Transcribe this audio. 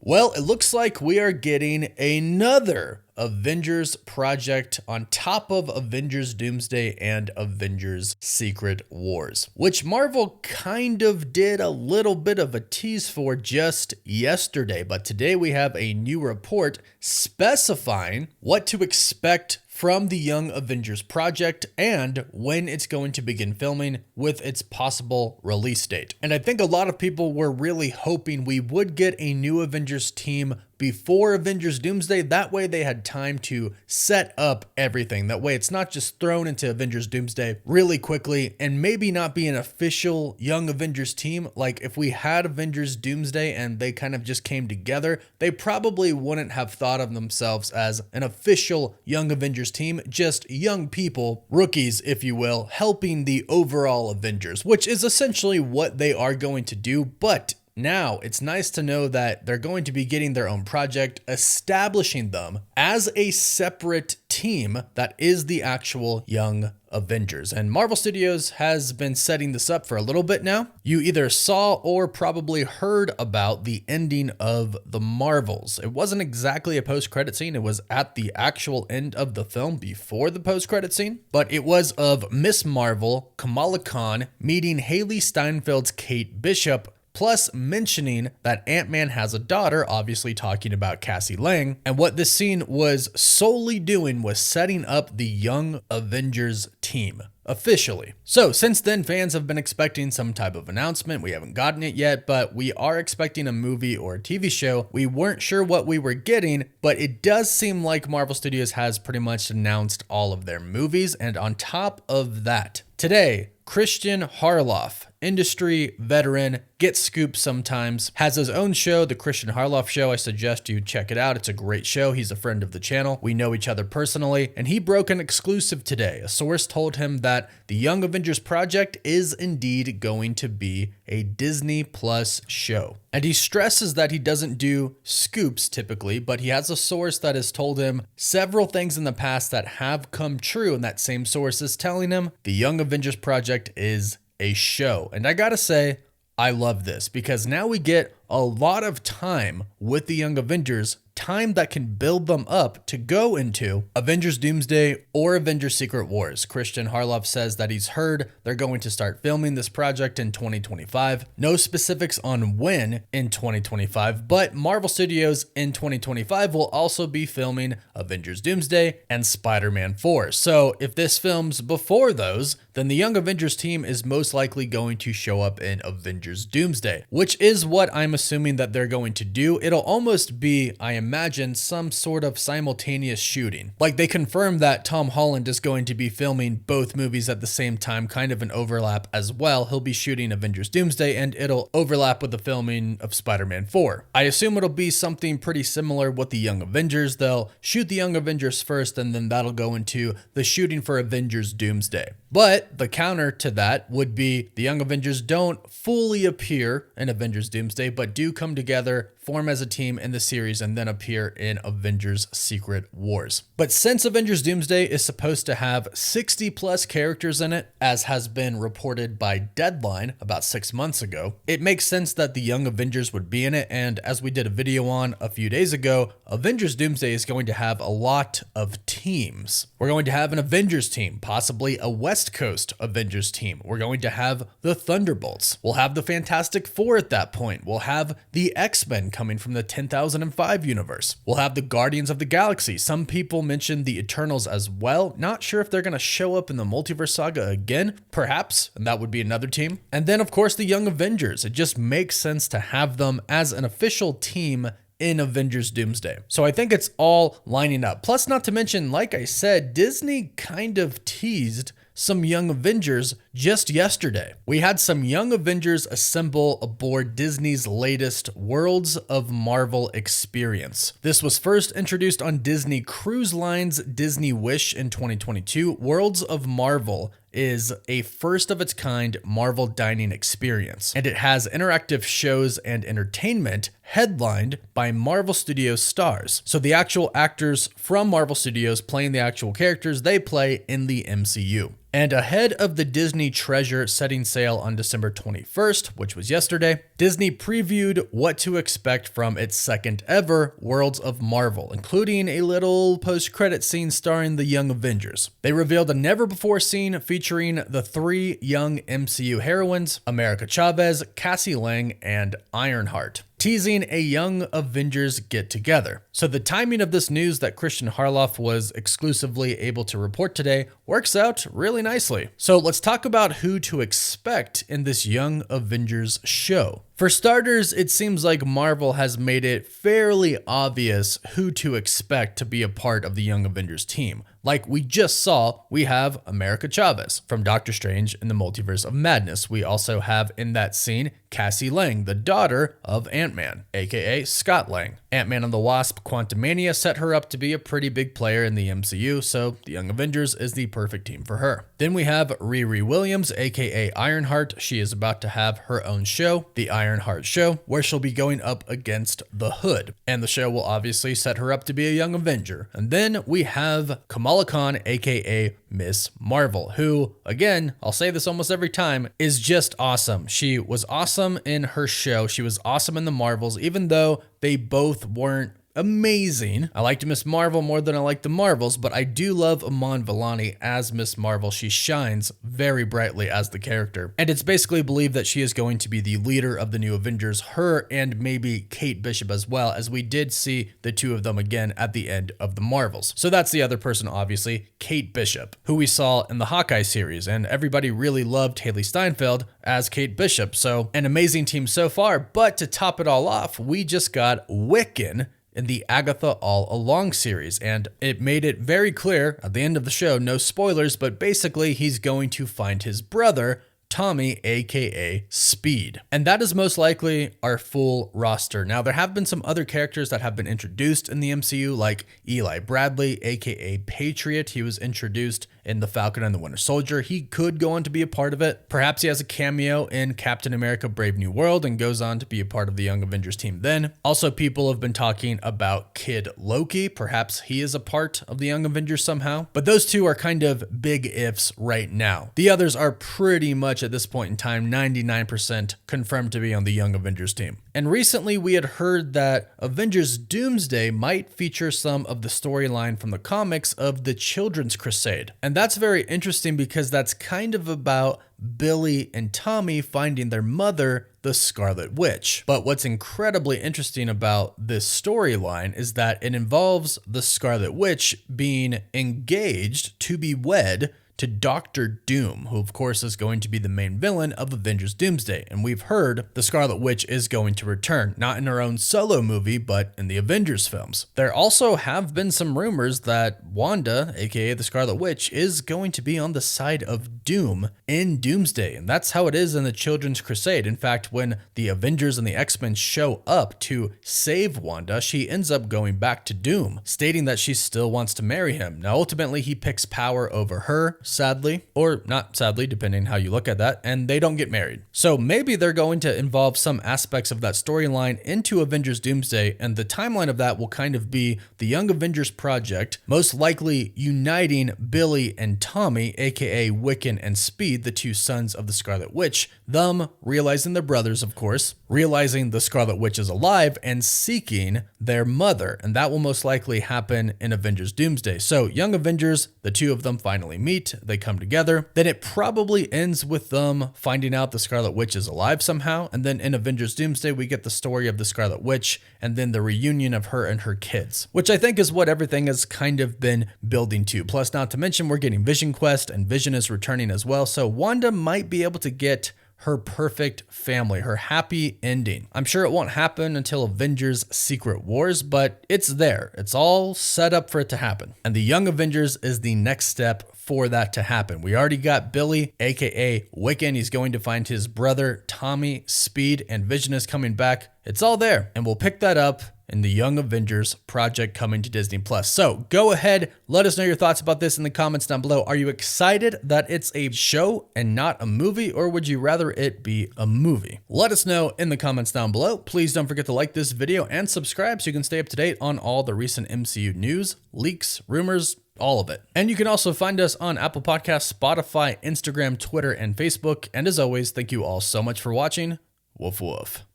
Well, it looks like we are getting another Avengers project on top of Avengers Doomsday and Avengers Secret Wars, which Marvel kind of did a little bit of a tease for just yesterday. But today we have a new report specifying what to expect from the Young Avengers project and when it's going to begin filming with its possible release date. And I think a lot of people were really hoping we would get a new Avengers team before Avengers Doomsday. That way they had time to set up everything. That way it's not just thrown into Avengers Doomsday really quickly and maybe not be an official Young Avengers team. Like if we had Avengers Doomsday and they kind of just came together, they probably wouldn't have thought of themselves as an official Young Avengers team, just young people, rookies, if you will, helping the overall Avengers, which is essentially what they are going to do. But now, it's nice to know that they're going to be getting their own project, establishing them as a separate team that is the actual Young Avengers. And Marvel Studios has been setting this up for a little bit now. You either saw or probably heard about the ending of The Marvels. It wasn't exactly a post-credit scene. It was at the actual end of the film before the post-credit scene, but it was of Miss Marvel, Kamala Khan, meeting Haley Steinfeld's Kate Bishop, plus mentioning that Ant-Man has a daughter, obviously talking about Cassie Lang. And what this scene was solely doing was setting up the Young Avengers team officially. So since then, fans have been expecting some type of announcement. We haven't gotten it yet, but we are expecting a movie or a TV show. We weren't sure what we were getting, but it does seem like Marvel Studios has pretty much announced all of their movies. And on top of that, today, Christian Harloff, industry veteran, gets scooped sometimes, has his own show, The Christian Harloff Show. I suggest you check it out. It's a great show. He's a friend of the channel. We know each other personally, and he broke an exclusive today. A source told him that the Young Avengers project is indeed going to be a Disney Plus show. And he stresses that he doesn't do scoops typically, but he has a source that has told him several things in the past that have come true, and that same source is telling him the Young Avengers project is a show. And I gotta say, I love this because now we get a lot of time with the Young Avengers, time that can build them up to go into Avengers Doomsday or Avengers Secret Wars. Christian Harloff says that he's heard they're going to start filming this project in 2025. No specifics on when in 2025, but Marvel Studios in 2025 will also be filming Avengers Doomsday and Spider-Man 4. So if this films before those, then the Young Avengers team is most likely going to show up in Avengers Doomsday, which is what I'm assuming that they're going to do. It'll almost be, I imagine, some sort of simultaneous shooting. Like they confirmed that Tom Holland is going to be filming both movies at the same time, kind of an overlap as well. He'll be shooting Avengers Doomsday and it'll overlap with the filming of Spider-Man 4. I assume it'll be something pretty similar with the Young Avengers. They'll shoot the Young Avengers first and then that'll go into the shooting for Avengers Doomsday. But the counter to that would be the Young Avengers don't fully appear in Avengers Doomsday, but do come together, form as a team in the series, and then appear in Avengers Secret Wars. But since Avengers Doomsday is supposed to have 60 plus characters in it, as has been reported by Deadline about 6 months ago, it makes sense that the Young Avengers would be in it. And as we did a video on a few days ago, Avengers Doomsday is going to have a lot of teams. We're going to have an Avengers team, possibly a West Coast Avengers team. We're going to have the Thunderbolts. We'll have the Fantastic Four at that point. We'll have the X-Men coming from the 10,005 universe. We'll have the Guardians of the Galaxy. Some people mentioned the Eternals as well. Not sure if they're going to show up in the Multiverse Saga again, perhaps, and that would be another team. And then, of course, the Young Avengers. It just makes sense to have them as an official team in Avengers Doomsday. So I think it's all lining up. Plus, not to mention, like I said, Disney kind of teased some Young Avengers just yesterday. We had some Young Avengers assemble aboard Disney's latest Worlds of Marvel experience. This was first introduced on Disney Cruise Line's Disney Wish in 2022. Worlds of Marvel is a first of its kind Marvel dining experience, and it has interactive shows and entertainment headlined by Marvel Studios stars. So the actual actors from Marvel Studios playing the actual characters they play in the MCU. And ahead of the Disney Disney Treasure setting sail on December 21st, which was yesterday, Disney previewed what to expect from its second ever Worlds of Marvel, including a little post-credit scene starring the Young Avengers. They revealed a never-before scene featuring the 3 young MCU heroines, America Chavez, Cassie Lang, and Ironheart, teasing a Young Avengers get-together. So the timing of this news that Christian Harloff was exclusively able to report today works out really nicely. So let's talk about who to expect in this Young Avengers show. For starters, it seems like Marvel has made it fairly obvious who to expect to be a part of the Young Avengers team. Like we just saw, we have America Chavez from Doctor Strange in the Multiverse of Madness. We also have in that scene Cassie Lang, the daughter of Ant-Man, aka Scott Lang. Ant-Man and the Wasp: Quantumania set her up to be a pretty big player in the MCU, so the Young Avengers is the perfect team for her. Then we have Riri Williams, aka Ironheart. She is about to have her own show, the Ironheart Show, where she'll be going up against the Hood. And the show will obviously set her up to be a Young Avenger. And then we have Kamala Khan, aka Miss Marvel, who, again, I'll say this almost every time, is just awesome. She was awesome in her show. She was awesome in the Marvels, even though they both weren't amazing. I liked Miss Marvel more than I liked the Marvels, but I do love Iman Vellani as Miss Marvel. She shines very brightly as the character. And it's basically believed that she is going to be the leader of the new Avengers, her and maybe Kate Bishop as well, as we did see the two of them again at the end of the Marvels. So that's the other person, obviously, Kate Bishop, who we saw in the Hawkeye series, and everybody really loved Haley Steinfeld as Kate Bishop. So an amazing team so far, but to top it all off, we just got Wiccan in the Agatha All Along series, and it made it very clear at the end of the show, no spoilers, but basically he's going to find his brother, Tommy, aka Speed. And that is most likely our full roster. Now, there have been some other characters that have been introduced in the MCU, like Eli Bradley, aka Patriot. He was introduced in The Falcon and the Winter Soldier. He could go on to be a part of it. Perhaps he has a cameo in Captain America: Brave New World and goes on to be a part of the Young Avengers team then. Also, people have been talking about Kid Loki. Perhaps he is a part of the Young Avengers somehow. But those two are kind of big ifs right now. The others are pretty much at this point in time 99% confirmed to be on the Young Avengers team. And recently we had heard that Avengers Doomsday might feature some of the storyline from the comics of the Children's Crusade. And that's very interesting because that's kind of about Billy and Tommy finding their mother, the Scarlet Witch. But what's incredibly interesting about this storyline is that it involves the Scarlet Witch being engaged to be wed to Doctor Doom, who of course is going to be the main villain of Avengers Doomsday. And we've heard the Scarlet Witch is going to return, not in her own solo movie, but in the Avengers films. There also have been some rumors that Wanda, aka the Scarlet Witch, is going to be on the side of Doom in Doomsday. And that's how it is in the Children's Crusade. In fact, when the Avengers and the X-Men show up to save Wanda, she ends up going back to Doom, stating that she still wants to marry him. Now, ultimately, he picks power over her, sadly, or not sadly, depending how you look at that, and they don't get married. So maybe they're going to involve some aspects of that storyline into Avengers Doomsday, and the timeline of that will kind of be the Young Avengers project, most likely uniting Billy and Tommy, aka Wiccan and Speed, the two sons of the Scarlet Witch, them realizing they're brothers, of course, realizing the Scarlet Witch is alive, and seeking their mother, and that will most likely happen in Avengers Doomsday. So Young Avengers, the two of them finally meet, they come together, then it probably ends with them finding out the Scarlet Witch is alive somehow, and then in Avengers Doomsday we get the story of the Scarlet Witch and then the reunion of her and her kids, which I think is what everything has kind of been building to. Plus, not to mention, we're getting Vision Quest and Vision is returning as well, so Wanda might be able to get her perfect family, her happy ending. I'm sure it won't happen until Avengers Secret Wars, but it's there. It's all set up for it to happen. And the Young Avengers is the next step for that to happen. We already got Billy, aka Wiccan. He's going to find his brother, Tommy, Speed, and Vision is coming back. It's all there. And we'll pick that up in the Young Avengers project coming to Disney Plus. So go ahead, let us know your thoughts about this in the comments down below. Are you excited that it's a show and not a movie, or would you rather it be a movie? Let us know in the comments down below. Please don't forget to like this video and subscribe so you can stay up to date on all the recent MCU news, leaks, rumors, all of it. And you can also find us on Apple Podcasts, Spotify, Instagram, Twitter, and Facebook. And as always, thank you all so much for watching. Woof woof.